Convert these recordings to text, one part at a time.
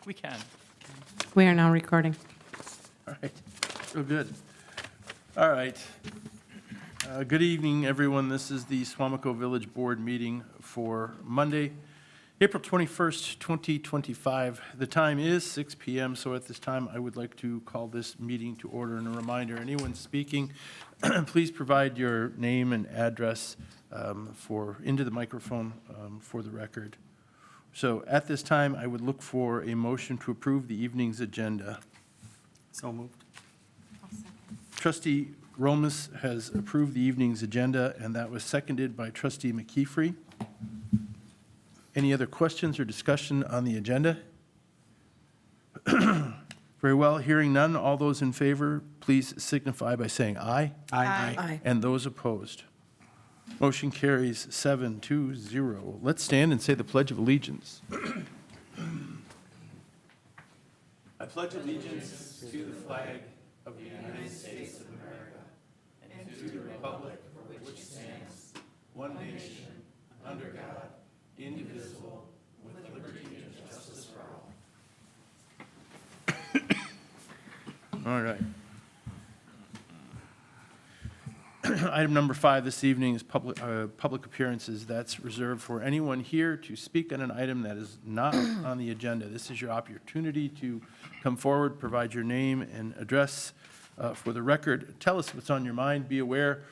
We can. We are now recording. All right, real good. All right. Good evening, everyone. This is the Suamico Village Board meeting for Monday, April 21st, 2025. The time is 6 p.m., so at this time, I would like to call this meeting to order. And a reminder, anyone speaking, please provide your name and address into the microphone for the record. So at this time, I would look for a motion to approve the evening's agenda. So moved. Trustee Romas has approved the evening's agenda, and that was seconded by Trustee McKeefrey. Any other questions or discussion on the agenda? Very well, hearing none. All those in favor, please signify by saying aye. Aye. And those opposed. Motion carries 7-0. Let's stand and say the Pledge of Allegiance. I pledge allegiance to the flag of the United States of America and to the republic for which it stands, one nation, under God, indivisible, with liberty and justice for all. All right. Item number 5 this evening is public appearances. That's reserved for anyone here to speak on an item that is not on the agenda. This is your opportunity to come forward, provide your name and address for the record. Tell us what's on your mind. Be aware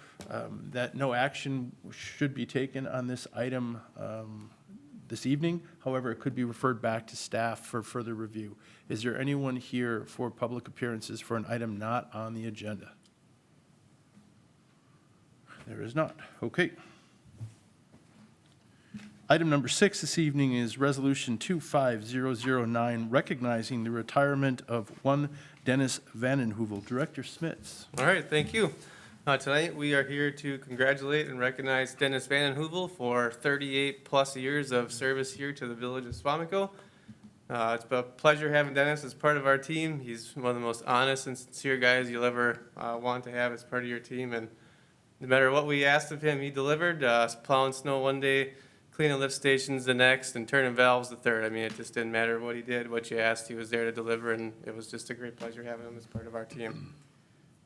that no action should be taken on this item this evening. However, it could be referred back to staff for further review. Is there anyone here for public appearances for an item not on the agenda? There is not. Okay. Item number 6 this evening is Resolution 25009, recognizing the retirement of one Dennis Vandenhoevel. Director Smits. All right, thank you. Tonight, we are here to congratulate and recognize Dennis Vandenhoevel for 38-plus years of service here to the village of Suamico. It's been a pleasure having Dennis as part of our team. He's one of the most honest and sincere guys you'll ever want to have as part of your team, and no matter what we asked of him, he delivered. Plowing snow one day, cleaning lift stations the next, and turning valves the third. I mean, it just didn't matter what he did, what you asked, he was there to deliver, and it was just a great pleasure having him as part of our team.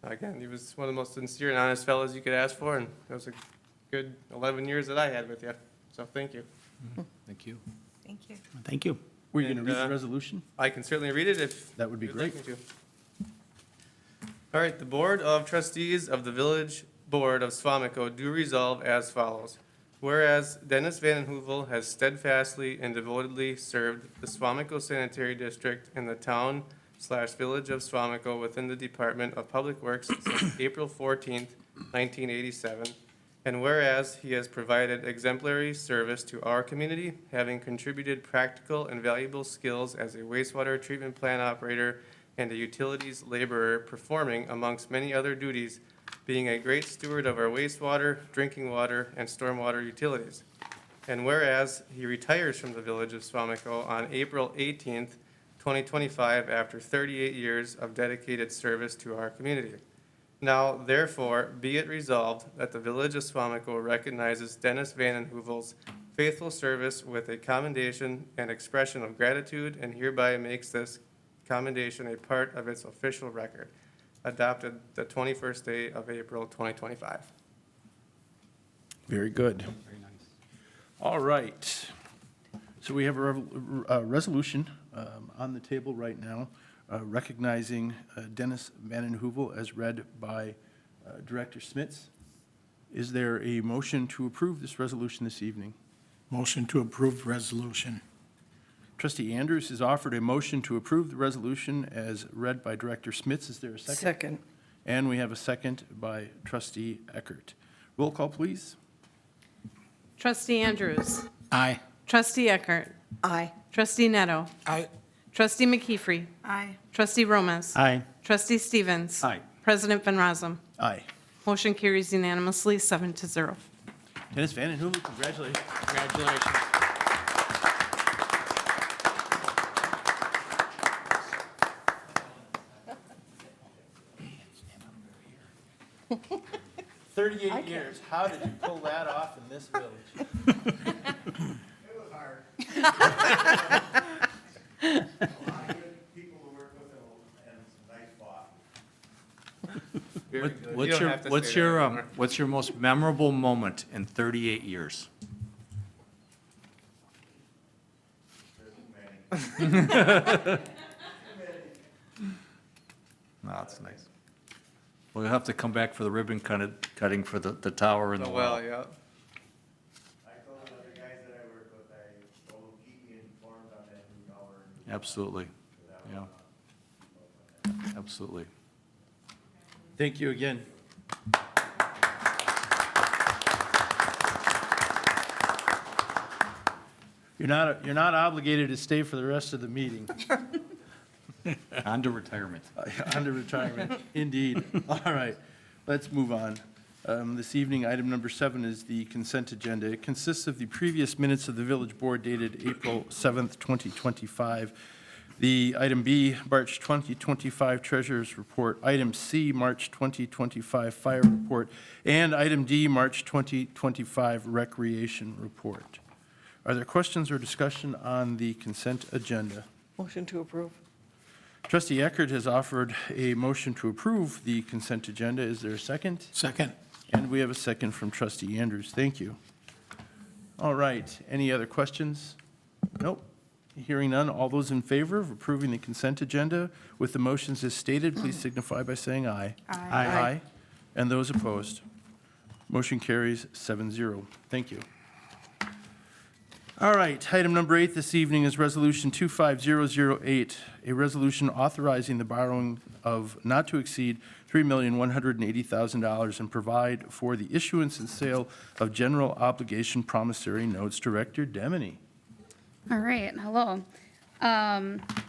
Again, he was one of the most sincere and honest fellows you could ask for, and it was a good 11 years that I had with you. So thank you. Thank you. Thank you. Thank you. Were you going to And, read the resolution? I can certainly read it if That would be you'd like great. me to. All right, the Board of Trustees of the Village Board of Suamico do resolve as follows. Whereas Dennis Vandenhoevel has steadfastly and devotedly served the Suamico Sanitary District and the town/village of Suamico within the Department of Public Works since April 14th, 1987. And whereas he has provided exemplary service to our community, having contributed practical and valuable skills as a wastewater treatment plant operator and a utilities laborer, performing, amongst many other duties, being a great steward of our wastewater, drinking water, and stormwater utilities. And whereas he retires from the village of Suamico on April 18th, 2025, after 38 years of dedicated service to our community. Now, therefore, be it resolved that the village of Suamico recognizes Dennis Vandenhoevel's faithful service with a commendation and expression of gratitude, and hereby makes this commendation a part of its official record. Adopted the 21st day of April, 2025. Very good. Very nice. All right. So we have a resolution on the table right now recognizing Dennis Vandenhoevel as read by Director Smits. Is there a motion to approve this resolution this evening? Motion to approve the resolution. Trustee Andrews has offered a motion to approve the resolution as read by Director Smits. Is there a second? Second. And we have a second by Trustee Eckert. Roll call, please. Trustee Andrews. Aye. Trustee Eckert. Aye. Trustee Neto. Aye. Trustee McKeefrey. Aye. Trustee Romas. Aye. Trustee Stevens. Aye. President Van Rossum. Aye. Motion carries unanimously, 7-0. Dennis Vandenhoevel, congratulations. Congratulations. 38 years. How did you pull that off in this village? It was hard. You don't have to what's say that your, anymore. what's your most memorable moment in 38 years? No, that's nice. We'll have to come back for the cutting for the tower and the Oh, well. well, yeah. I told the other guys that I work with, I told them keep me informed on that new tower. Absolutely, yeah. Absolutely. Thank you again. You're not obligated to stay for the rest of the meeting. On to retirement. Under retirement, indeed. All right, let's move on. This evening, item number 7 is the consent agenda. It consists of the previous minutes of the village board dated April 7th, 2025. The item B, March 2025 Treasurer's Report, item C, March 2025 Fire Report, and item D, March 2025 Recreation Report. Are there questions or discussion on the consent agenda? Motion to approve. Trustee Eckert has offered a motion to approve the consent agenda. Is there a second? Second. And we have a second from trustee Andrews. Thank you. All right, any other questions? Nope. Hearing none, all those in favor of approving the consent agenda with the motions as stated, please signify by saying aye. Aye. Aye. And those opposed? Motion carries 7-0. Thank you. All right, item number 8 this evening is Resolution 25008, a resolution authorizing the borrowing of not to exceed $3,180,000 and provide for the issuance and sale of general obligation promissory notes. Director Demeny. All right, hello.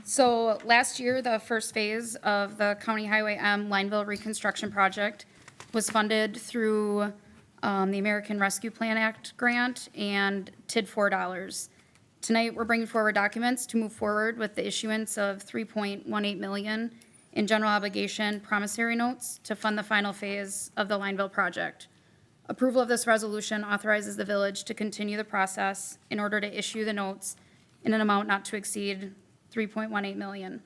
So last year, the first phase of the County Highway M Lineville Reconstruction Project was funded through the American Rescue Plan Act grant and TID $4. Tonight, we're bringing forward documents to move forward with the issuance of $3.18 million in general obligation promissory notes to fund the final phase of the Lineville project. Approval of this resolution authorizes the village to continue the process in order to issue the notes in an amount not to exceed $3.18 million.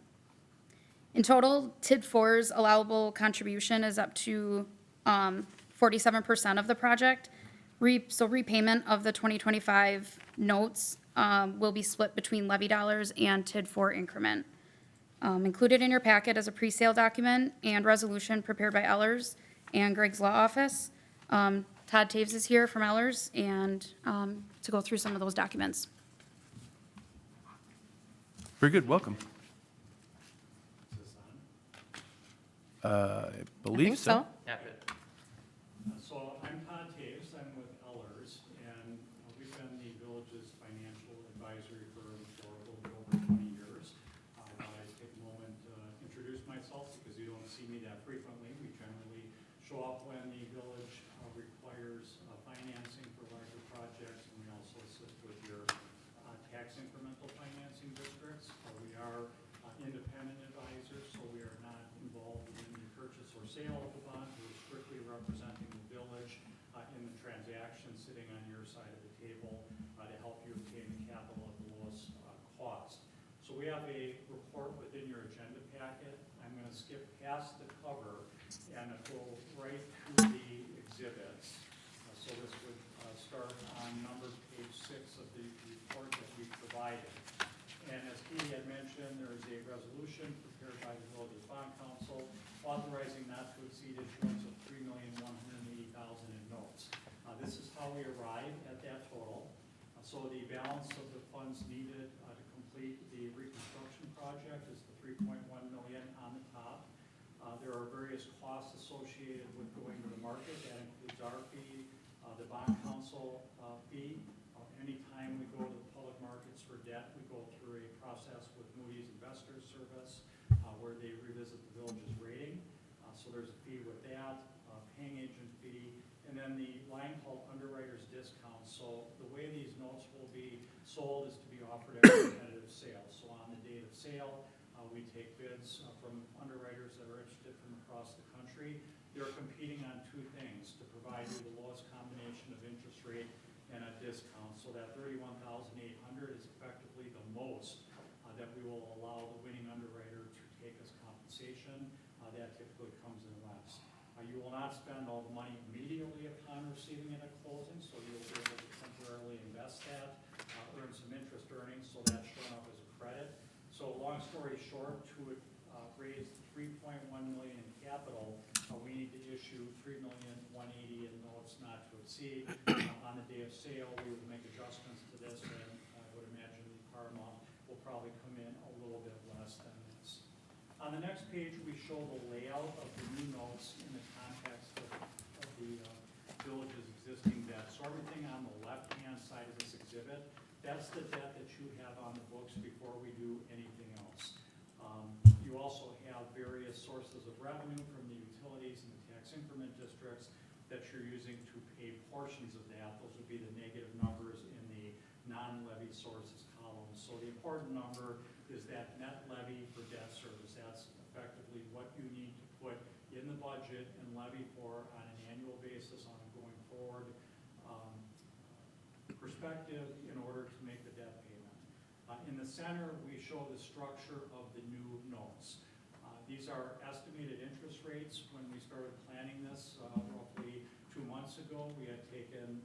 In total, TID 4's allowable contribution is up to 47% of the project. So repayment of the 2025 notes will be split between levy dollars and TID 4 increment. Included in your packet is a pre-sale document and resolution prepared by Ellers and Greg's Law Office. Todd Taves is here from Ellers and to go through some of those documents. Very good, welcome. I believe so. So I'm Todd Taves, I'm with Ellers, and we've been the village's financial advisory firm for a little bit over 20 years. I thought I'd take a moment to introduce myself because you don't see me that frequently. We generally show up when the village requires financing for larger projects, and we also assist with your tax incremental financing districts. We are independent advisors, so we are not involved in the purchase or sale of the bond. We're strictly representing the village in the transaction, sitting on your side of the table to help you obtain the capital at the lowest cost. So we have a report within your agenda packet. I'm going to skip past the cover and go right through the exhibits. So this would start on numbered page 6 of the report that we provided. And as Katie had mentioned, there is a resolution prepared by the village's bond council authorizing not to exceed issuance of $3,180,000 in notes. This is how we arrive at that total. So the balance of the funds needed to complete the reconstruction project is the $3.1 million on the top. There are various costs associated with going to the market. That includes our fee, the bond council fee. Anytime we go to the public markets for debt, we go through a process with Moody's Investors Service where they revisit the village's rating. So there's a fee with that, paying agent fee, and then the line called underwriter's discount. So the way these notes will be sold is to be offered at competitive sale. So on the date of sale, we take bids from underwriters that are interested from across the country. They're competing on two things: to provide you the lowest combination of interest rate and a discount. So that $31,800 is effectively the most that we will allow the winning underwriter to take as compensation. That typically comes in less. You will not spend all the money immediately upon receiving it at closing, so you'll be able to temporarily invest that, earn some interest earnings, so that's shown up as a credit. So long story short, to raise 3.1 million in capital, we need to issue 3,180,000 in notes not to exceed. On the day of sale, we would make adjustments to this, and I would imagine the par amount will probably come in a little bit less than this. On the next page, we show the layout of the new notes in the context of the village's existing debt. So everything on the left-hand side of this exhibit, that's the debt that you have on the books before we do anything else. You also have various sources of revenue from the utilities and the tax increment districts that you're using to pay portions of that. Those would be the negative numbers in the non-levy sources column. So the important number is that net levy for debt service. That's effectively what you need to put in the budget and levy for on an annual basis on a going forward perspective in order to make the debt payment. In the center, we show the structure of the new notes. These are estimated interest rates. When we started planning this roughly 2 months ago, we had taken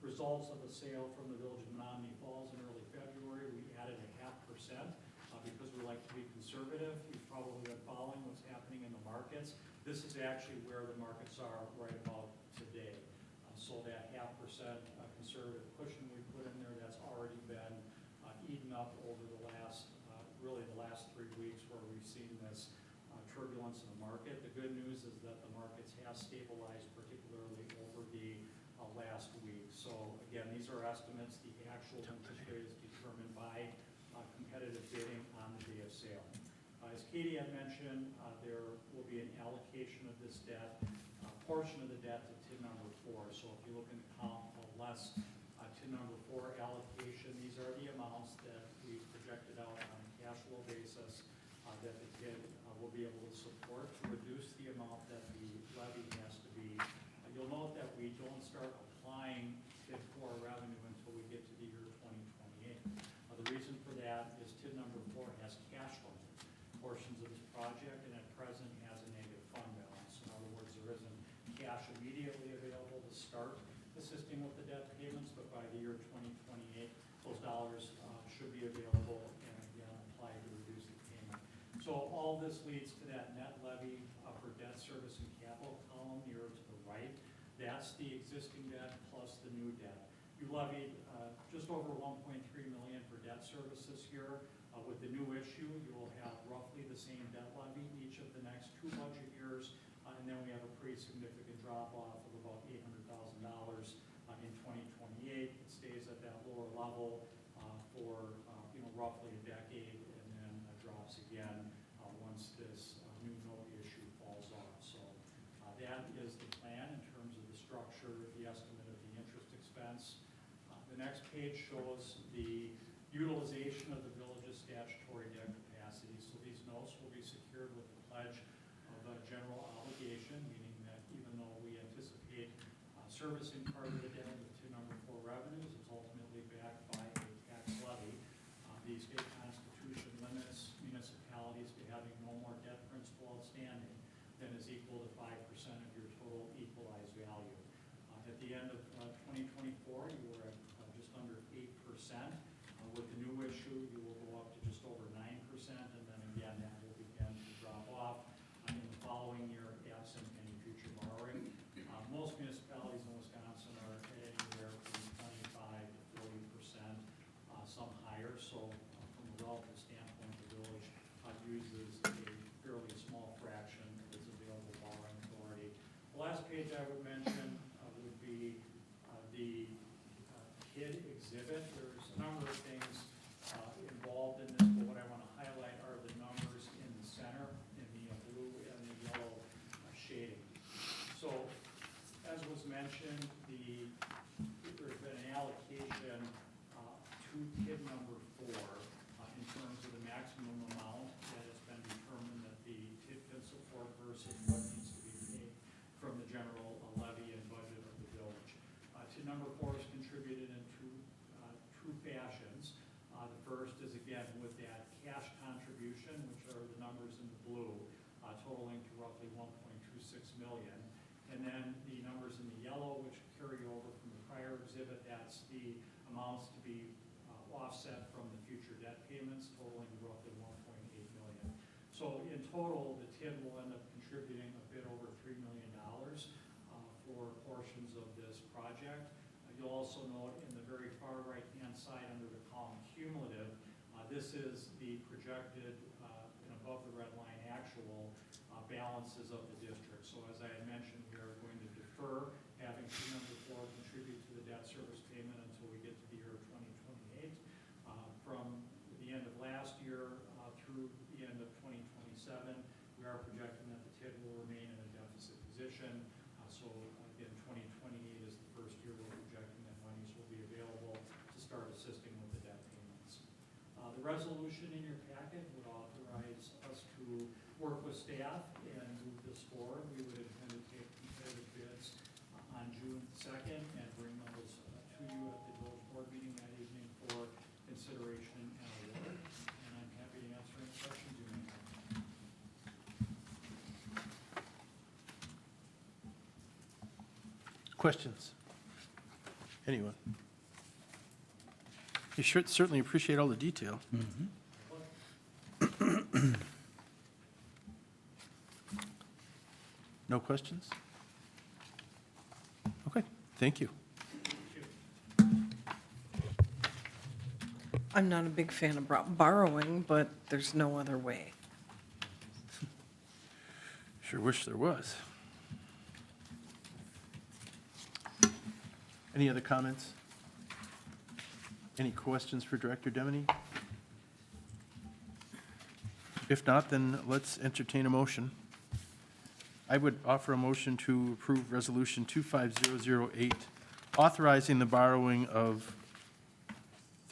results of the sale from the Village of Menominee Falls in early February. We added 0.5% because we like to be conservative. You've probably been following what's happening in the markets. This is actually where the markets are right about today. So that 0.5% conservative cushion we put in there, that's already been eaten up over the last, really the last 3 weeks where we've seen this turbulence in the market. The good news is that the markets have stabilized, particularly over the last week. So again, these are estimates. The actual interest rate is determined by competitive bidding on the day of sale. As Katie had mentioned, there will be an allocation of this debt, portion of the debt to TID number 4. So if you look in the column called less TID number 4 allocation, these are the amounts that we projected out on a cash flow basis that the TID will be able to support to reduce the amount that the levy has to be. You'll note that we don't start applying TID 4 revenue until we get to the year 2028. The reason for that is TID number 4 has cash flow portions of this project, and at present has a negative fund balance. In other words, there isn't cash immediately available to start assisting with the debt payments, but by the year 2028, those dollars should be available and again apply to reduce the payment. So all this leads to that net levy for debt service and capital column near to the right. That's the existing debt plus the new debt. You levied just over 1.3 million for debt service this year. With the new issue, you will have roughly the same debt levy each of the next 2 budget years, and then we have a pretty significant drop off of about $800,000 in 2028. It stays at that lower level for roughly a decade, and then drops again once this new note issue falls off. So that is the plan in terms of the structure, the estimate of the interest expense. The next page shows the utilization of the village's statutory debt capacity. So these notes will be secured with the pledge of a general obligation, meaning that even though we anticipate servicing part of the debt with TID number 4 revenues, it's ultimately backed by a tax levy. The state constitution limits municipalities to having no more debt principal outstanding than is equal to 5% of your total equalized value. At the end of 2024, you were at just under 8%. With the new issue, you will go up to just over 9%, and then again, that will begin to drop off in the following year, absent any future borrowing. Most municipalities in Wisconsin are at anywhere from 25 to 40%, some higher. So from a relative standpoint, the village uses a fairly small fraction of its available borrowing authority. The last page I would mention would be the TID exhibit. There's a number of things involved in this, but what I want to highlight are the numbers in the center in the blue and the yellow shading. So as was mentioned, there's been an allocation to TID number 4 in terms of the maximum amount that has been determined that the TID can support versus what needs to be paid from the general levy and budget of the village. TID number 4 is contributed in two fashions. The first is again with that cash contribution, which are the numbers in the blue, totaling to roughly $1.26 million. And then the numbers in the yellow, which carry over from the prior exhibit, that's the amounts to be offset from the future debt payments totaling roughly 1.8 million. So in total, the TID will end up contributing a bit over $3 million for portions of this project. You'll also note in the very far right-hand side under the column cumulative, this is the projected and above the red line actual balances of the district. So as I had mentioned, we are going to defer having T number 4 contribute to the debt service payment until we get to the year of 2028. From the end of last year through the end of 2027, we are projecting that the TID will remain in a deficit position. So again, 2028 is the first year we're projecting that monies will be available to start assisting with the debt payments. The resolution in your packet would authorize us to work with staff and move this forward. We would intend to take competitive bids on June 2nd and bring those to you at the village board meeting that evening for consideration and award. And I'm happy to answer any questions you may have. Questions? Anyone? You should certainly appreciate all the detail. No questions? Okay, thank you. I'm not a big fan of borrowing, but there's no other way. Sure wish there was. Any other comments? Any questions for Director Demeny? If not, then let's entertain a motion. I would offer a motion to approve Resolution 25008, authorizing the borrowing of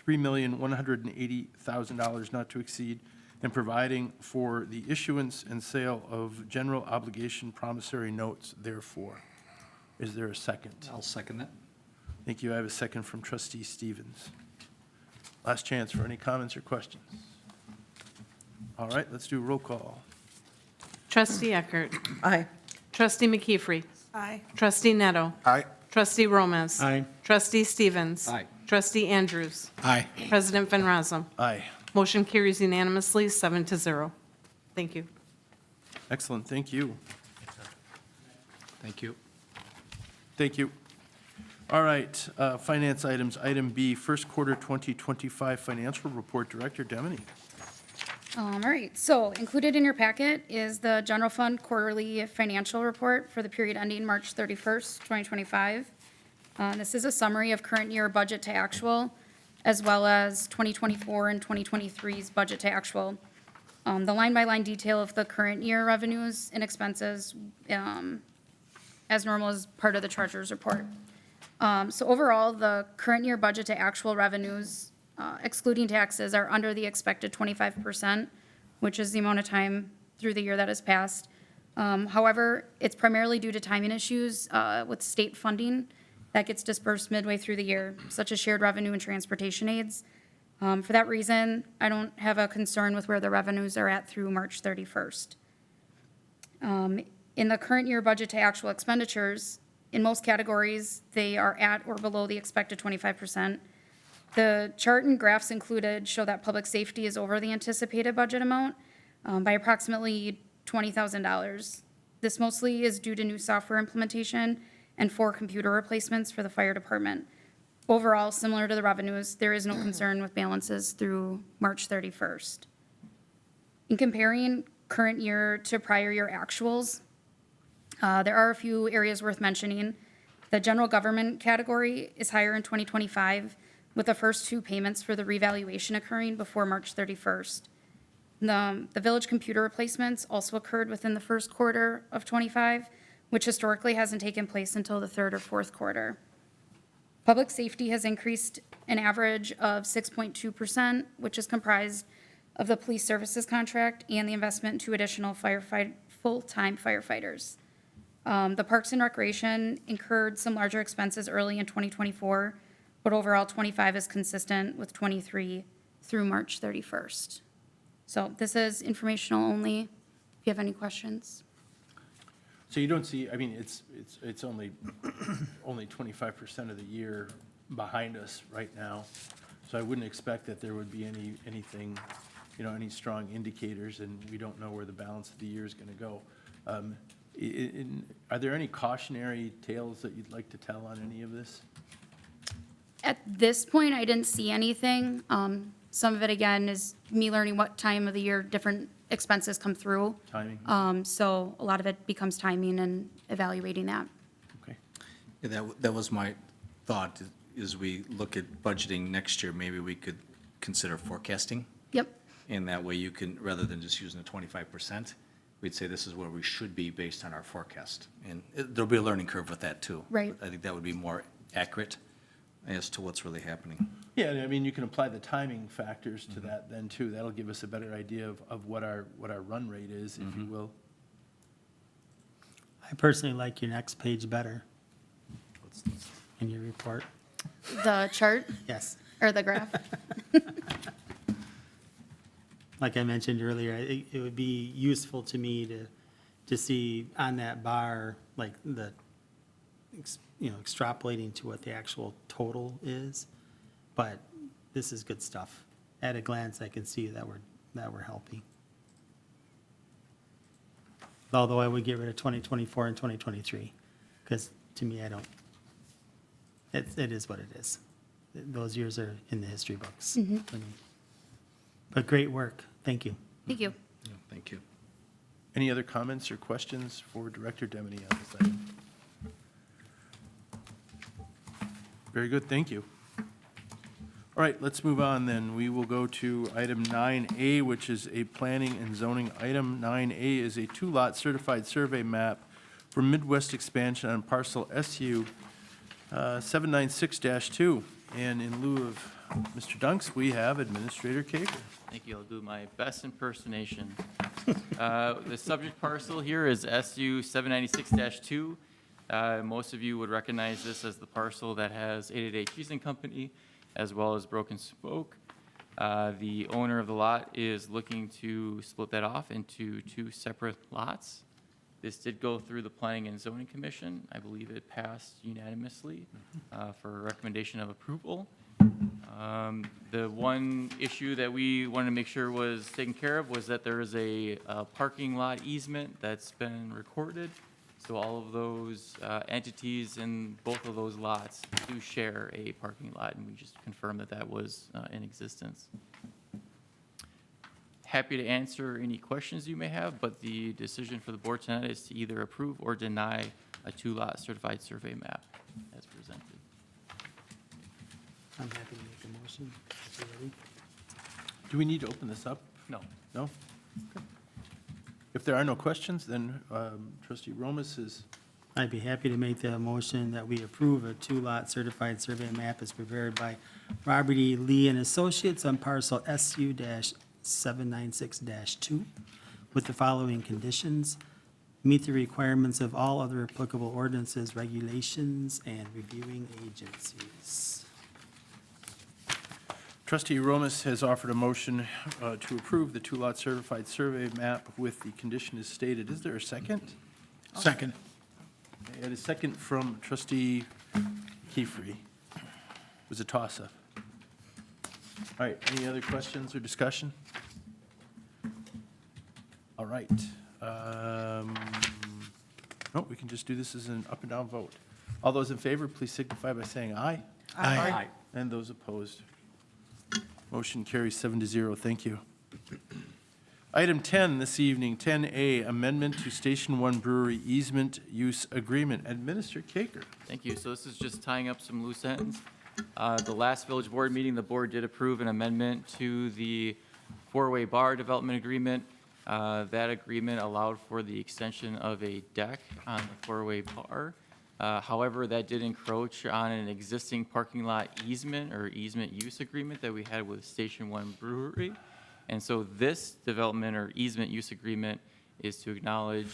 $3,180,000 not to exceed, and providing for the issuance and sale of general obligation promissory notes therefore. Is there a second? I'll second that. Thank you. I have a second from Trustee Stevens. Last chance for any comments or questions. All right, let's do a roll call. Trustee Eckert. Aye. Trustee McKeefery. Aye. Trustee Neto. Aye. Trustee Romas. Aye. Trustee Stevens. Aye. Trustee Andrews. Aye. President Van Rossum. Aye. Motion carries unanimously, 7-0. Thank you. Excellent, thank you. Thank you. Thank you. All right, finance items. Item B, first quarter 2025 financial report. Director Demeny. All right, so included in your packet is the general fund quarterly financial report for the period ending March 31st, 2025. This is a summary of current year budget to actual, as well as 2024 and 2023's budget to actual. The line-by-line detail of the current year revenues and expenses, as normal, is part of the treasurer's report. So overall, the current year budget to actual revenues, excluding taxes, are under the expected 25%, which is the amount of time through the year that has passed. However, it's primarily due to timing issues with state funding that gets dispersed midway through the year, such as shared revenue and transportation aids. For that reason, I don't have a concern with where the revenues are at through March 31st. In the current year budget to actual expenditures, in most categories, they are at or below the expected 25%. The chart and graphs included show that public safety is over the anticipated budget amount by approximately $20,000. This mostly is due to new software implementation and 4 computer replacements for the fire department. Overall, similar to the revenues, there is no concern with balances through March 31st. In comparing current year to prior year actuals, there are a few areas worth mentioning. The general government category is higher in 2025, with the first 2 payments for the revaluation occurring before March 31st. The village computer replacements also occurred within the first quarter of '25, which historically hasn't taken place until the 3rd or 4th quarter. Public safety has increased an average of 6.2%, which is comprised of the police services contract and the investment in 2 additional full-time firefighters. The Parks and Recreation incurred some larger expenses early in 2024, but overall 25 is consistent with 23 through March 31st. So this is informational only. If you have any questions. So you don't see, I mean, it's only 25% of the year behind us right now. So I wouldn't expect that there would be anything, any strong indicators, and we don't know where the balance of the year is going to go. Are there any cautionary tales that you'd like to tell on any of this? At this point, I didn't see anything. Some of it, again, is me learning what time of the year different expenses come through. Timing? So a lot of it becomes timing and evaluating that. Okay. Yeah, that was my thought, is we look at budgeting next year, maybe we could consider forecasting. Yep, And that way you can, rather than just using the 25%, we'd say this is where we should be based on our forecast. And there'll be a learning curve with that too. Right. But I think that would be more accurate as to what's really happening. Yeah, I mean, you can apply the timing factors to that then too. That'll give us a better idea of what our run rate is, if you will. I personally like your next page better in your report. the chart Yes. or the graph. Like I mentioned earlier, it would be useful to me to see on that bar, like extrapolating to what the actual total is. But this is good stuff. At a glance, I can see that we're helping. Although I would get rid of 2024 and 2023, because to me, it is what it is. Those years are in the history books for me. But great work. Thank you. Thank you. Yeah, thank you. Any other comments or questions for Director Demeny on this item? Very good, thank you. All right, let's move on then. We will go to item 9A, which is a planning and zoning item. 9A is a two-lot certified survey map for Midwest expansion on parcel SU 796-2. And in lieu of Mr. Dunks, we have Administrator Kager. Thank you. I'll do my best impersonation. The subject parcel here is SU 796-2. Most of you would recognize this as the parcel that has 888 Cheese and Company, as well as Broken Spoke. The owner of the lot is looking to split that off into two separate lots. This did go through the Planning and Zoning Commission. I believe it passed unanimously for a recommendation of approval. The one issue that we wanted to make sure was taken care of was that there is a parking lot easement that's been recorded. So all of those entities in both of those lots do share a parking lot, and we just confirmed that that was in existence. Happy to answer any questions you may have, but the decision for the board tonight is to either approve or deny a two-lot certified survey map as presented. I'm happy to make a motion. If you're ready. Do we need to open this up? No. No? Okay. If there are no questions, then Trustee Romas is, I'd be happy to make the motion that we approve a two-lot certified survey map as prepared by Robert E. Lee and Associates on parcel SU-796-2 with the following conditions: meet the requirements of all other applicable ordinances, regulations, and reviewing agencies. Trustee Romas has offered a motion to approve the two-lot certified survey map with the condition as stated. Is there a second? Second. And a second from Trustee Kiefery. It was a toss-up. All right, any other questions or discussion? All right. No, we can just do this as an up and down vote. All those in favor, please signify by saying aye. Aye. And those opposed. Motion carries 7-0. Thank you. Item 10 this evening, 10A, amendment to Station 1 Brewery easement use agreement. Administrator Kaker. Thank you. So this is just tying up some loose ends. The last village board meeting, the board did approve an amendment to the four-way bar development agreement. That agreement allowed for the extension of a deck on the four-way bar. However, that did encroach on an existing parking lot easement or easement use agreement that we had with Station 1 Brewery. And so this development or easement use agreement is to acknowledge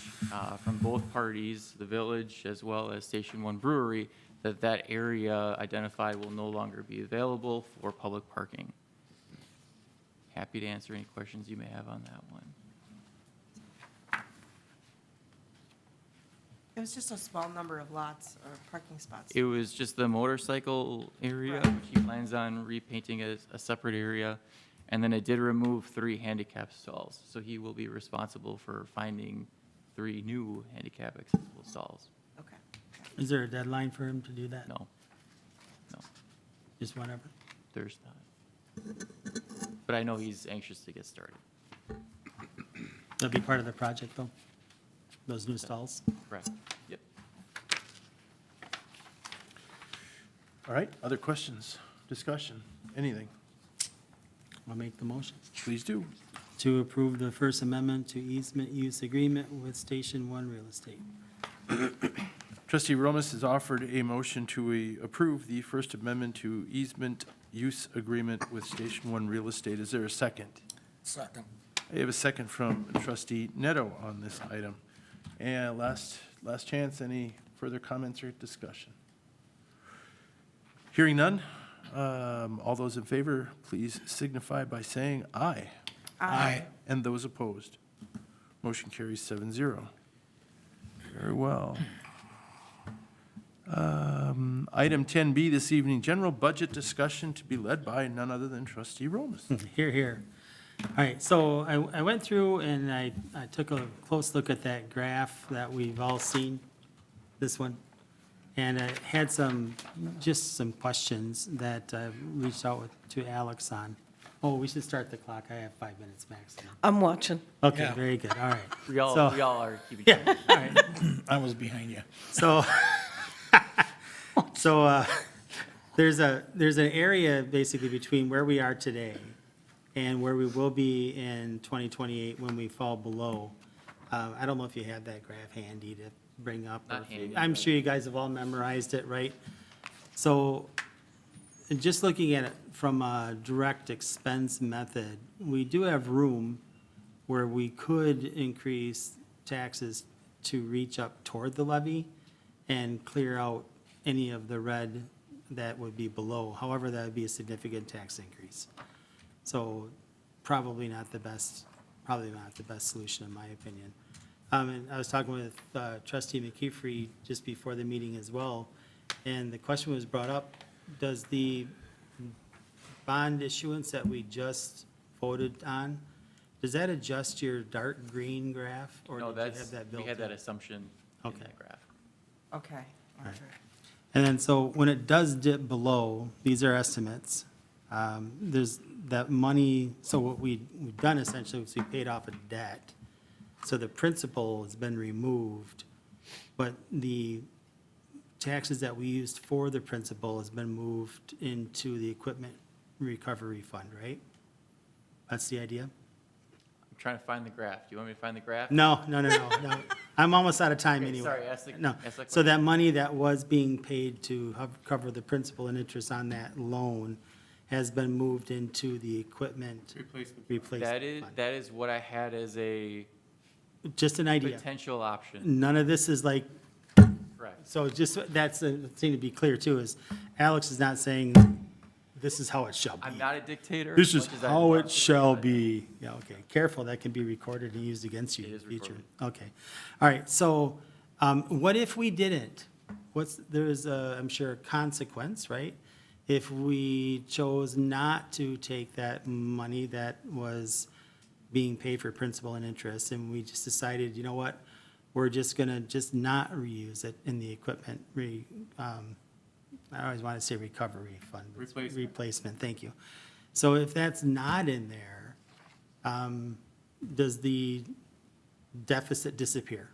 from both parties, the village as well as Station 1 Brewery, that that area identified will no longer be available for public parking. Happy to answer any questions you may have on that one. It was just a small number of lots or parking spots. It was just the motorcycle area, Right. which he plans on repainting as a separate area. And then it did remove 3 handicap stalls, so he will be responsible for finding 3 new handicap accessible stalls. Okay. Is there a deadline for him to do that? No, no, Just whenever? there's not. But I know he's anxious to get started. That'll be part of the project, though? Those new stalls? Correct. Yep. All right, other questions, discussion, anything? I'll make the motion. Please do. To approve the First Amendment to easement use agreement with Station 1 Real Estate. Trustee Romas has offered a motion to approve the First Amendment to easement use agreement with Station 1 Real Estate. Is there a second? Second. I have a second from trustee Neto on this item. And last chance, any further comments or discussion? Hearing none, all those in favor, please signify by saying aye. Aye. And those opposed? Motion carries 7-0. Very well. Item 10B this evening, general budget discussion to be led by none other than trustee Romas. Here, here. All right, so I went through and I took a close look at that graph that we've all seen, this one. And I had just some questions that I reached out to Alex on. Oh, we should start the clock. I have 5 minutes maximum. I'm watching. Okay, Yeah. very good, all right. We all So- are keeping track. Yeah, all right. I was behind you. So, there's an area basically between where we are today and where we will be in 2028 when we fall below. I don't know if you have that graph handy to bring up. or Not if you- handy, I'm but- sure you guys have all memorized it, right? So, just looking at it from a direct expense method, we do have room where we could increase taxes to reach up toward the levy and clear out any of the red that would be below. However, that would be a significant tax increase. So probably not the best solution in my opinion. And I was talking with trustee McKeefery just before the meeting as well, and the question was brought up, does the bond issuance that we just voted on, does that adjust your dark green graph? Or No, did you that's, have that we built had that in? assumption in Okay. that graph. Okay. Right. And then, so when it does dip below, these are estimates, there's that money, so what we've done essentially is we paid off a debt. So the principal has been removed, but the taxes that we used for the principal has been moved into the equipment recovery fund, right? That's the idea? I'm trying to find the graph. Do you want me to find the graph? No. I'm almost out of time Okay, anyway. sorry, ask the- No, ask the so that question. money that was being paid to cover the principal and interest on that loan has been moved into the equipment replacement fund. That is what I had as a Just an idea. potential option. None of this is like, Correct. so just, that's the thing to be clear too, is Alex is not saying this is how it shall be. I'm not a dictator. This is much as I'd how love it to shall but be. Yeah, okay, careful, that can be recorded and used against you It in is the future. recorded. Okay, all right, so, what if we didn't? There's a, I'm sure, a consequence, right? If we chose not to take that money that was being paid for principal and interest, and we just decided, you know what? We're just gonna not reuse it in the equipment I always want to say recovery fund. but it's Replacement. Replacement, thank you. So if that's not in there, does the deficit disappear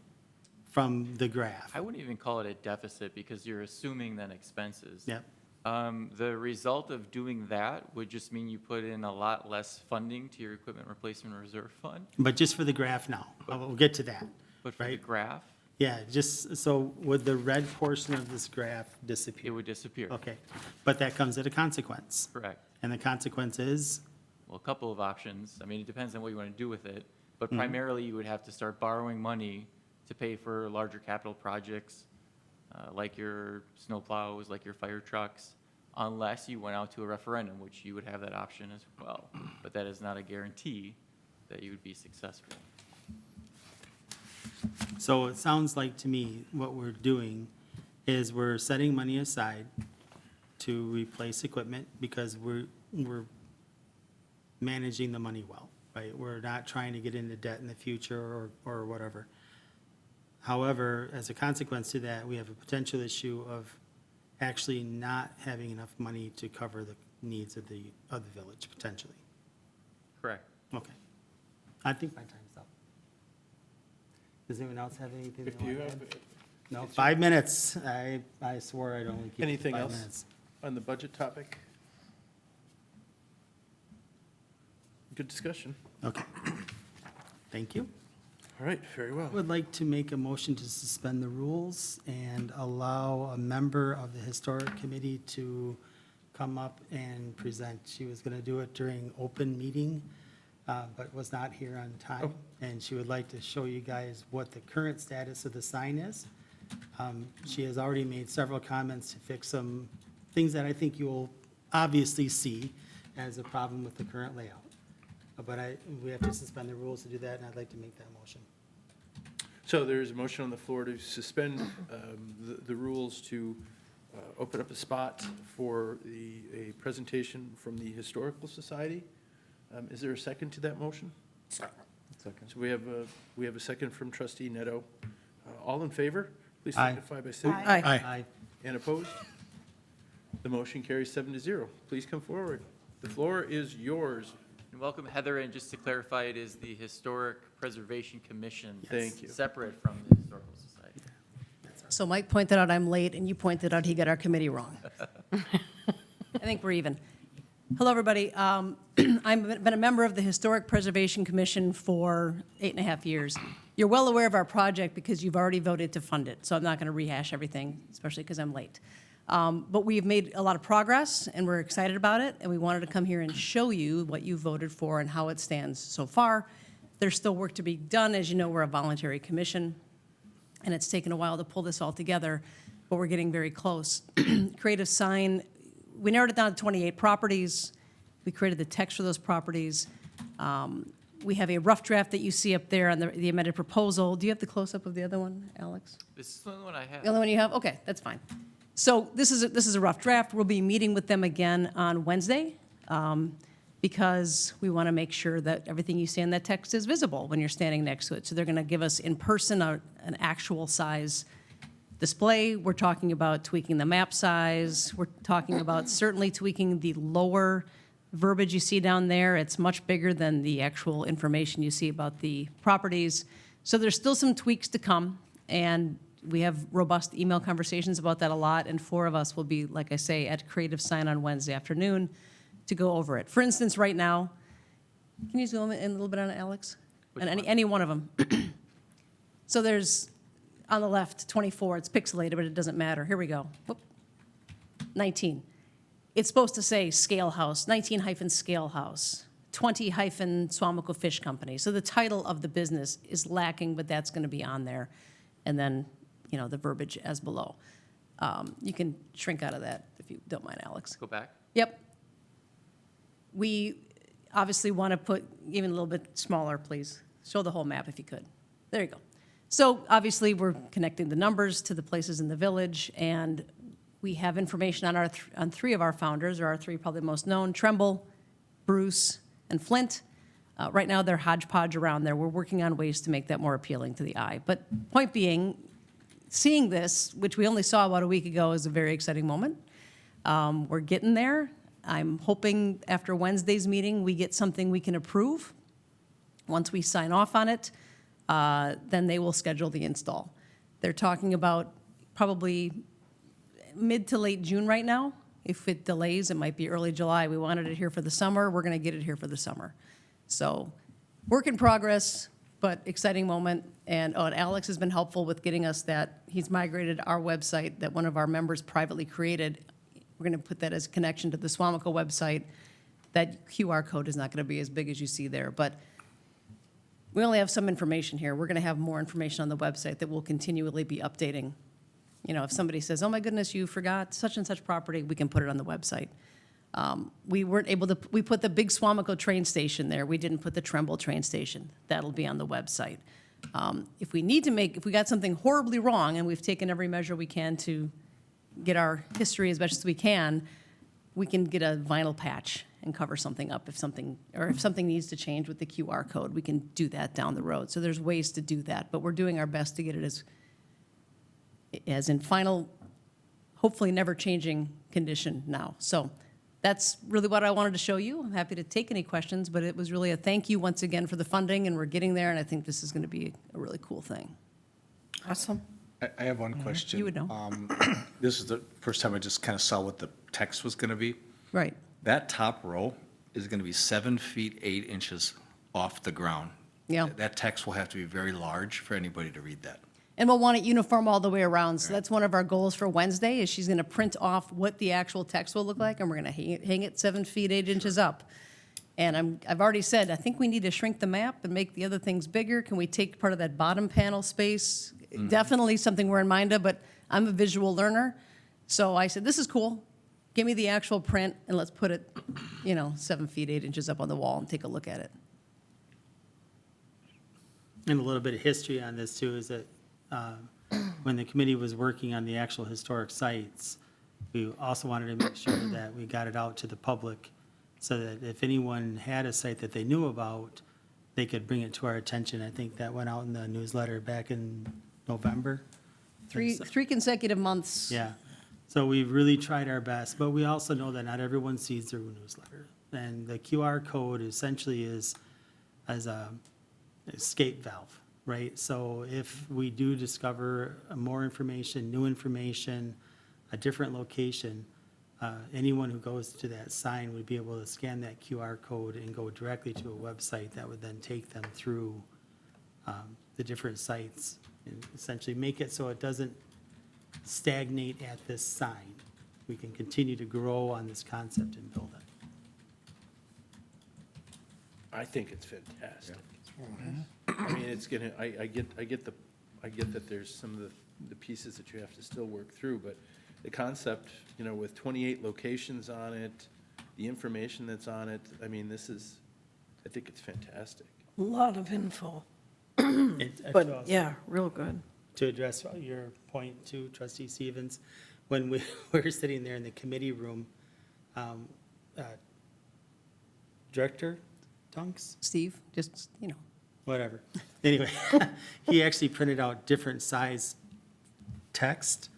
from the graph? I wouldn't even call it a deficit because you're assuming then expenses. Yep, The result of doing that would just mean you put in a lot less funding to your equipment replacement reserve fund. but just for the graph now, we'll get to that. But for the Right. graph, Yeah, just, so would the red portion of this graph it disappear? would disappear. Okay, but that comes at a consequence, Correct. and the consequence is? Well, a couple of options. I mean, it depends on what you want to do with it. But Mm-hmm. primarily, you would have to start borrowing money to pay for larger capital projects, like your snowplows, like your fire trucks, unless you went out to a referendum, which you would have that option as well. But that is not a guarantee that you would be successful. So it sounds like to me, what we're doing is we're setting money aside to replace equipment because we're managing the money well, right? We're not trying to get into debt in the future or whatever. However, as a consequence to that, we have a potential issue of actually not having enough money to cover the needs of the village, potentially. Correct. Okay. I think my time's up. Does anyone else have anything they If want you to have add? No, 5 minutes. I swore I'd only keep it to anything 5 else minutes. on the budget topic? Good discussion. Okay. Thank you. All right, very well. I would like to make a motion to suspend the rules and allow a member of the Historic Committee to come up and present. She was going to do it during open meeting, but was not here on time. And she would like to show you guys what the current status of the sign is. She has already made several comments to fix some things that I think you will obviously see as a problem with the current layout. But we have to suspend the rules to do that, and I'd like to make that motion. So there's a motion on the floor to suspend the rules to open up a spot for a presentation from the Historical Society. Is there a second to that motion? Second. So we have a second from trustee Neto. All in favor, please Aye. signify by saying Aye. Aye. And opposed? The motion carries 7-0. Please come forward. The floor is yours. And welcome, Heather, and just to clarify, it is the Historic Preservation Commission. Thank you. Separate from the Historical Society. So Mike pointed out I'm late, and you pointed out he got our committee wrong. I think we're even. Hello, everybody. I've been a member of the Historic Preservation Commission for 8.5 years. You're well aware of our project because you've already voted to fund it, so I'm not going to rehash everything, especially because I'm late. But we've made a lot of progress, and we're excited about it, and we wanted to come here and show you what you voted for and how it stands so far. There's still work to be done. As you know, we're a voluntary commission, and it's taken a while to pull this all together, but we're getting very close. Creative sign, we narrowed it down to 28 properties. We created the text for those properties. We have a rough draft that you see up there on the amended proposal. Do you have the close-up of the other one, Alex? This is the only one I have. The only one you have? Okay, that's fine. So this is a rough draft. We'll be meeting with them again on Wednesday because we want to make sure that everything you see in that text is visible when you're standing next to it. So they're going to give us in person an actual size display. We're talking about tweaking the map size. We're talking about certainly tweaking the lower verbiage you see down there. It's much bigger than the actual information you see about the properties. So there's still some tweaks to come, and we have robust email conversations about that a lot, and 4 of us will be, like I say, at Creative Sign on Wednesday afternoon to go over it. For instance, right now, can you zoom in a little bit on it, Alex? Which And one? any one of them. So there's, on the left, 24, it's pixelated, but it doesn't matter. Here we go. Whoop. 19. It's supposed to say Scale House, 19-Scale House, 20-Suamico Fish Company. So the title of the business is lacking, but that's going to be on there. And then, the verbiage as below. You can shrink out of that if you don't mind, Alex. Go back. Yep. We obviously want to put even a little bit smaller, please. Show the whole map if you could. There you go. So obviously, we're connecting the numbers to the places in the village, and we have information on on 3 of our founders, or our 3 probably most known, Tremble, Bruce, and Flint. Right now, they're hodgepodge around there. We're working on ways to make that more appealing to the eye. But point being, seeing this, which we only saw about a week ago, is a very exciting moment. We're getting there. I'm hoping after Wednesday's meeting, we get something we can approve. Once we sign off on it, then they will schedule the install. They're talking about probably mid to late June right now. If it delays, it might be early July. We wanted it here for the summer. We're going to get it here for the summer. So work in progress, but exciting moment. And Alex has been helpful with getting us that. He's migrated our website that one of our members privately created. We're going to put that as a connection to the Suamico website. That QR code is not going to be as big as you see there, but we only have some information here. We're going to have more information on the website that we'll continually be updating. If somebody says, oh my goodness, you forgot such and such property, we can put it on the website. We weren't able to, we put the big Suamico train station there. We didn't put the Tremble train station. That'll be on the website. If we got something horribly wrong, and we've taken every measure we can to get our history as best as we can get a vinyl patch and cover something up if something needs to change with the QR code, we can do that down the road. So there's ways to do that, but we're doing our best to get it as in final, hopefully never changing condition now. So that's really what I wanted to show you. I'm happy to take any questions, but it was really a thank you once again for the funding, and we're getting there, and I think this is going to be a really cool thing. Awesome. I have one question. You would know. This is the first time I just kind of saw what the text was going to be. Right. That top row is going to be 7 feet, 8 inches off the ground. Yeah. That text will have to be very large for anybody to read that. And we'll want it uniform all the way around. So that's one of our goals for Wednesday, is she's going to print off what the actual text will look like, and we're going to hang it 7 feet, 8 inches up. And I've already said, I think we need to shrink the map and make the other things bigger. Can we take part of that bottom panel space? Definitely something we're in mind of, but I'm a visual learner. So I said, this is cool. Give me the actual print, and let's put it, 7 feet, 8 inches up on the wall and take a look at it. And a little bit of history on this too is that when the committee was working on the actual historic sites, we also wanted to make sure that we got it out to the public so that if anyone had a site that they knew about, they could bring it to our attention. I think that went out in the newsletter back in November. Three consecutive months. Yeah. So we've really tried our best, but we also know that not everyone sees their newsletter. And the QR code essentially is as a escape valve, right? So if we do discover more information, new information, a different location, anyone who goes to that sign would be able to scan that QR code and go directly to a website that would then take them through the different sites and essentially make it so it doesn't stagnate at this sign. We can continue to grow on this concept and build it. I think it's fantastic. I mean, it's gonna, I get that there's some of the pieces that you have to still work through, but the concept, with 28 locations on it, the information that's on it, I mean, I think it's fantastic. A lot of info, I but feel also- yeah, real good. To address your point too, trustee Stevens, when we were sitting there in the committee room, Director Dunks, Steve, just, whatever. Anyway, he actually printed out different size text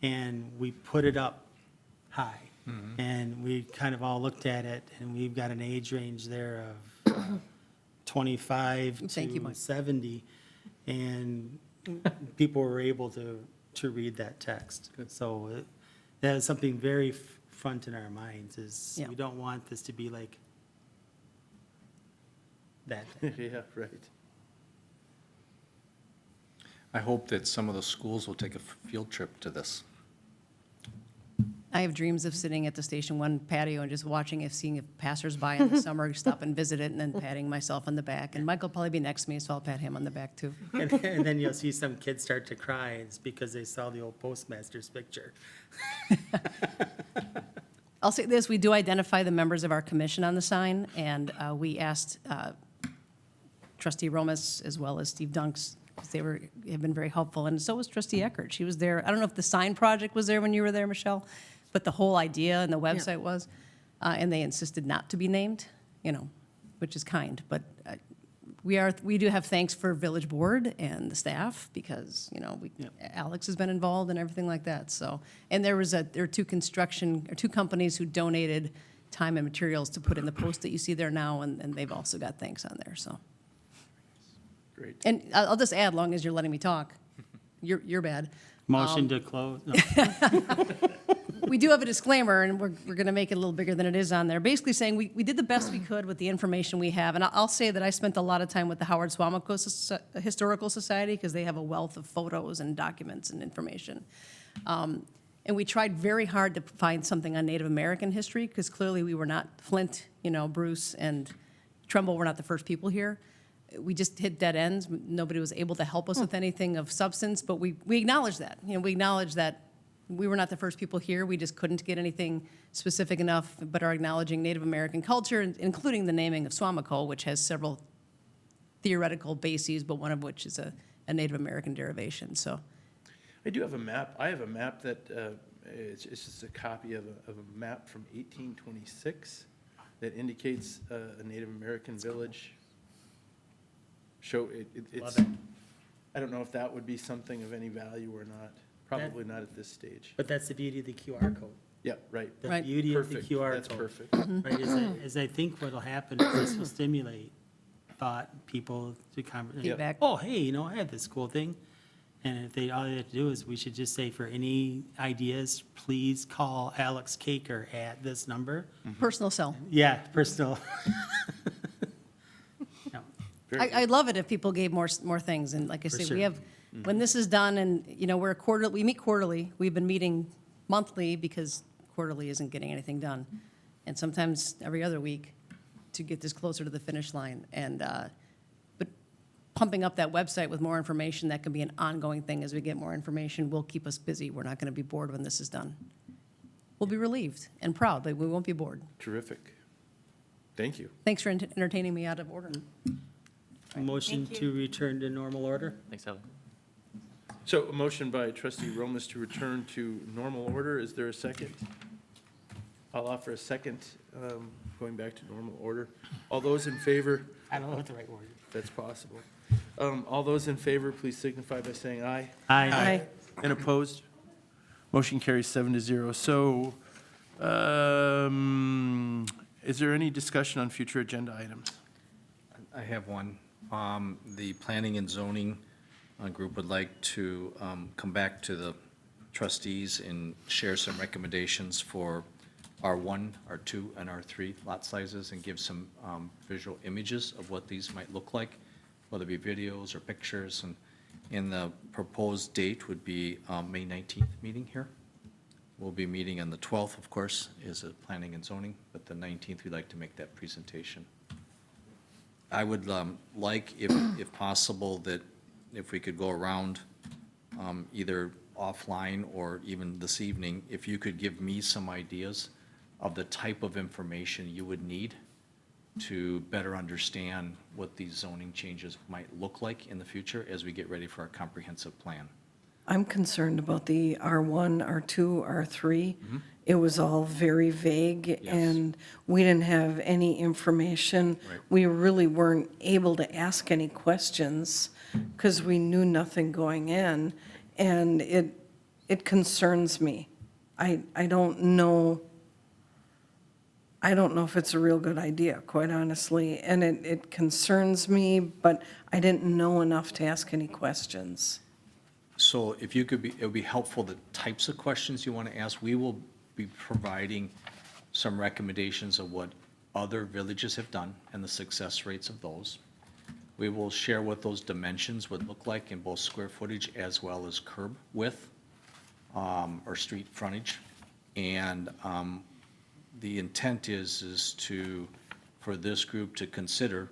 and we put it up high. And we kind of all looked at it and we've got an age range there of 25 Thank you, to Mike. 70. And people were able to read that text. So that is something very front in our minds is Yeah. we don't want this to be like that. Yeah, right. I hope that some of the schools will take a field trip to this. I have dreams of sitting at the Station One patio and just watching seeing if passersby in the summer stop and visit it, and then patting myself on the back. And Michael will probably be next to me, so I'll pat him on the back too. And then you'll see some kids start to cry. It's because they saw the old postmaster's picture. I'll say this, we do identify the members of our commission on the sign, and we asked trustee Romas as well as Steve Dunks, because they have been very helpful, and so was trustee Eckert. She was there, I don't know if the sign project was there when you were there, Michelle, but the whole idea and the website was, and they insisted not to be named, which is kind, but we do have thanks for village board and the staff, because, Alex has been involved and everything like that, so. And there are two companies who donated time and materials to put in the post that you see there now, and they've also got thanks on there, so. Great. And I'll just add, long as you're letting me talk, you're bad. Motion to close. No. We do have a disclaimer, and we're going to make it a little bigger than it is on there, basically saying we did the best we could with the information we have. And I'll say that I spent a lot of time with the Howard Suamico Historical Society, because they have a wealth of photos and documents and information. And we tried very hard to find something on Native American history, because clearly we were not, Flint, Bruce and Trumbull were not the first people here. We just hit dead ends. Nobody was able to help us with anything of substance, but we acknowledge that. We acknowledge that we were not the first people here. We just couldn't get anything specific enough, but are acknowledging Native American culture, including the naming of Suamico, which has several theoretical bases, but one of which is a Native American derivation, so. I do have a map. I have a map that, it's just a copy of a map from 1826 that indicates a Native American village. It's, Love it. I don't know if that would be something of any value or not. Probably not at this stage. But that's the beauty of the QR code. Yeah, right. The Right. beauty of the Perfect. QR That's code. perfect. Right, is I think what'll happen is this will stimulate thought, people to Feedback. Oh, hey, I had this cool thing. And if all they have to do is, we should just say, for any ideas, please call Alex Caker at this number. Personal cell. Yeah, personal. No, I'd love it if people gave more things, and like I For say, sure. we have, when this is done, and, we meet quarterly, we've been meeting monthly because quarterly isn't getting anything done, and sometimes every other week to get this closer to the finish line, and, but pumping up that website with more information, that can be an ongoing thing as we get more information, will keep us busy, we're not gonna be bored when this is done. We'll be relieved and proud, but we won't be bored. Terrific. Thank you. Thanks for entertaining me out of order. motion to return to normal order? Thanks, Heather. So a motion by trustee Romas to return to normal order. Is there a second? I'll offer a second, going back to normal order. All those in favor, I don't know what the right word is. if that's possible. All those in favor, please signify by saying aye. Aye. And opposed? Motion carries 7-0. So, is there any discussion on future agenda items? I have one. The planning and zoning group would like to come back to the trustees and share some recommendations for R1, R2, and R3 lot sizes, and give some visual images of what these might look like, whether it be videos or pictures. And the proposed date would be May 19th meeting here. We'll be meeting on the 12th, of course, is a planning and zoning, but the 19th, we'd like to make that presentation. I would like, if possible, that if we could go around either offline or even this evening, if you could give me some ideas of the type of information you would need to better understand what these zoning changes might look like in the future as we get ready for our comprehensive plan. I'm concerned about the R1, R2, R3. It was all very vague, Yes. and we didn't have any information. Right. We really weren't able to ask any questions because we knew nothing going in, and it concerns me. I don't know. I don't know if it's a real good idea, quite honestly, and it concerns me, but I didn't know enough to ask any questions. So if you could it would be helpful, the types of questions you want to ask. We will be providing some recommendations of what other villages have done and the success rates of those. We will share what those dimensions would look like in both square footage as well as curb width or street frontage. And the intent is for this group to consider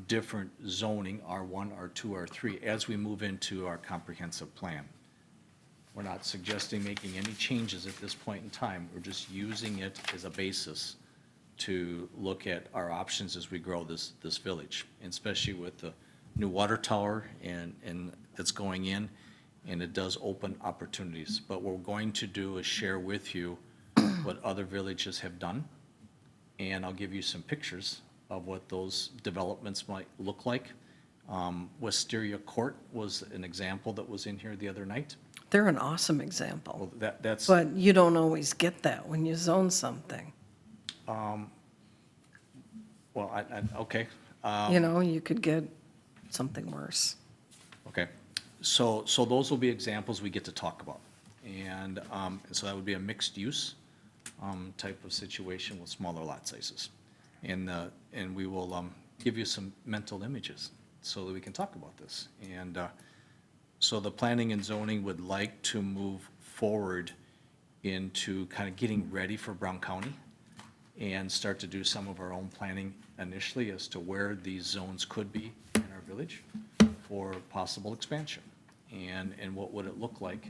different zoning, R1, R2, R3, as we move into our comprehensive plan. We're not suggesting making any changes at this point in time. We're just using it as a basis to look at our options as we grow this village, and especially with the new water tower and that's going in, and it does open opportunities. But what we're going to do is share with you what other villages have done, and I'll give you some pictures of what those developments might look like. Wisteria Court was an example that was in here the other night. They're an awesome example, Well, that's, but you don't always get that when you zone something. well, okay. You could get something worse. Okay, so those will be examples we get to talk about. And so that would be a mixed use type of situation with smaller lot sizes. And we will give you some mental images so that we can talk about this. And so the planning and zoning would like to move forward into kind of getting ready for Brown County and start to do some of our own planning initially as to where these zones could be in our village for possible expansion. And what would it look like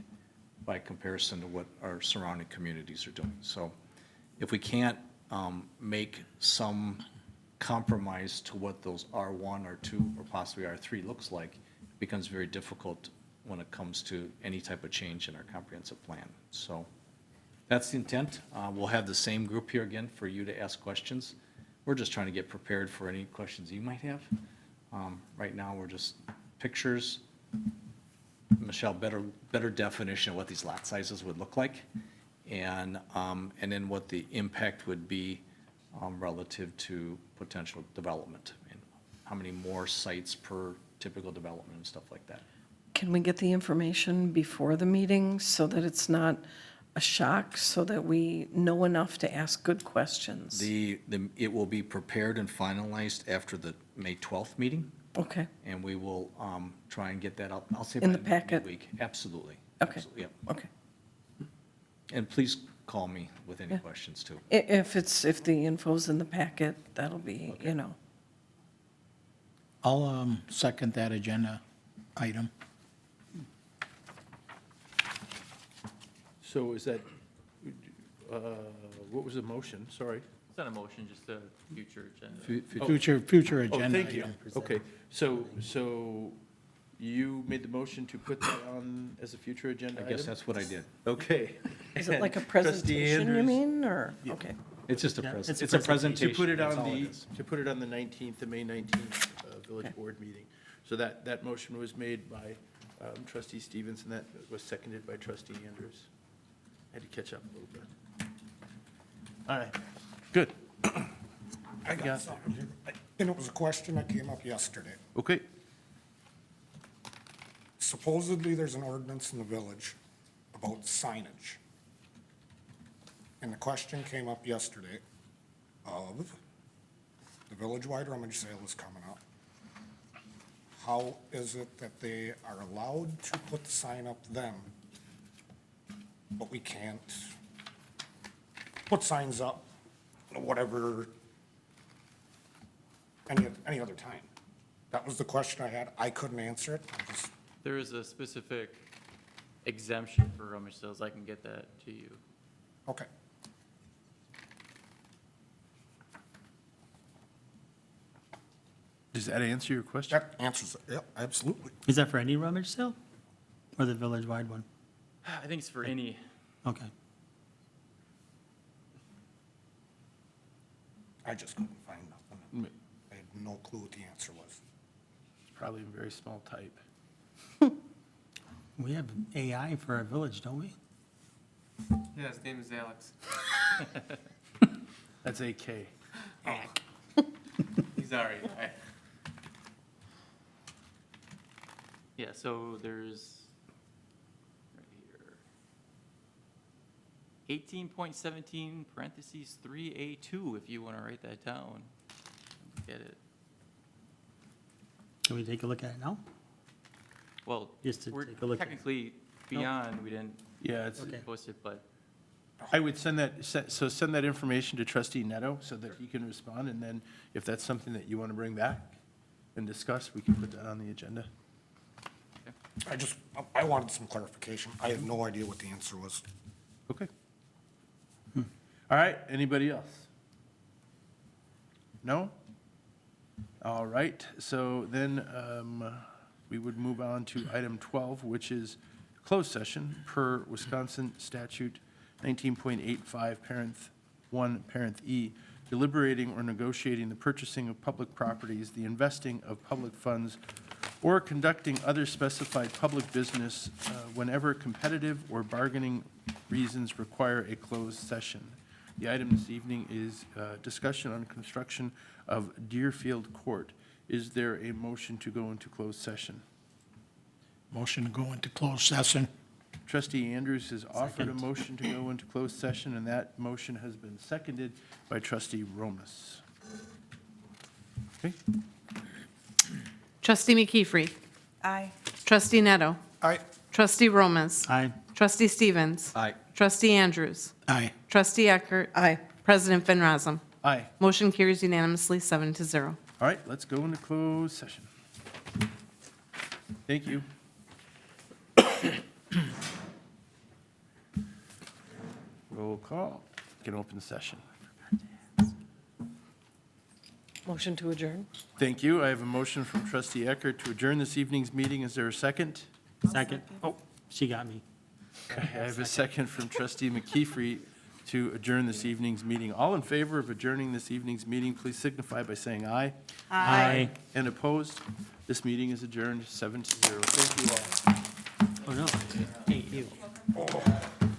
by comparison to what our surrounding communities are doing. So if we can't make some compromise to what those R1, R2, or possibly R3 looks like, it becomes very difficult when it comes to any type of change in our comprehensive plan. So that's the intent. We'll have the same group here again for you to ask questions. We're just trying to get prepared for any questions you might have. Right now, we're just pictures. Michelle, better definition of what these lot sizes would look like, and then what the impact would be relative to potential development, and how many more sites per typical development and stuff like that. Can we get the information before the meeting so that it's not a shock, so that we know enough to ask good questions? It will be prepared and finalized after the May 12th meeting, Okay, and we will try and get that out, I'll say In by the packet? midweek. Absolutely. okay, Absolutely, yep. okay. And please call me with any Yeah. questions, too. If the info's in the packet, that'll be, I'll second that agenda item. So is that, what was the motion? Sorry. It's not a motion, just a future agenda. Future Oh, agenda thank you. item. Okay, so you made the motion to put that on as a future agenda I item? guess that's what I did. Okay. Is it like a Trustee presentation, you Andrews? mean, or, okay. It's just a Yeah, present, it's a it's a presentation. presentation. To put it that's on all the, is. to put it on the 19th, the May 19th village Okay. board meeting. So that motion was made by trustee Stevens, and that was seconded by trustee Andrews. Had to catch up a little bit. All right, good. I got something here. And it was a question that came up yesterday. Okay, Supposedly, there's an ordinance in the village about signage. And the question came up yesterday of the village-wide rummage sale is coming up. How is it that they are allowed to put the sign up then, but we can't put signs up, whatever, any other time? That was the question I had. I couldn't answer it. I just, There is a specific exemption for rummage sales. I can get that to you. okay. does that answer your question? That answers it. Yep, absolutely. Is that for any rummage sale? Or the village-wide one? I think it's for any, Okay. I just couldn't find nothing. Mm. I had no clue what the answer was. It's probably in very small type. We have AI for our village, don't we? Yeah, his name is Alex. That's AK. He's all right. yeah, so there's, right here, 18.17 parentheses 3A2, if you want to write that down. Get it. Can we take a look at it now? Well, Just to we're take a look at it. technically beyond, we didn't Yeah, it's, Okay. post it, but I would send that, send that information to trustee Neto so that he can respond, and then if that's something that you want to bring back and discuss, we can put that on the agenda. I wanted some clarification. I have no idea what the answer was. Okay. All right, anybody else? No? All right, so then we would move on to item 12, which is closed session per Wisconsin statute 19.85, parent 1, parent E, deliberating or negotiating the purchasing of public properties, the investing of public funds, or conducting other specified public business whenever competitive or bargaining reasons require a closed session. The item this evening is discussion on construction of Deerfield Court. Is there a motion to go into closed session? Motion to go into closed session. Trustee Andrews has offered a Second. motion to go into closed session, and that motion has been seconded by trustee Romas. Okay, Trustee McKeefery. Aye. Trustee Neto. Aye. Trustee Romas. Aye. Trustee Stevens. Aye. Trustee Andrews. Aye. Trustee Eckert. Aye. President Van Rossum. aye. Motion carries unanimously, 7-0. All right, let's go into closed session. Thank you. Roll call, can open session. Motion to adjourn? Thank you. I have a motion from trustee Eckert to adjourn this evening's meeting. Is there a second? Second. Oh, she got me. I have a second from trustee McKeefery to adjourn this evening's meeting. All in favor of adjourning this evening's meeting, please signify by saying aye. Aye. And opposed? This meeting is adjourned 7-0. Thank you all. Oh, no. Hey, you.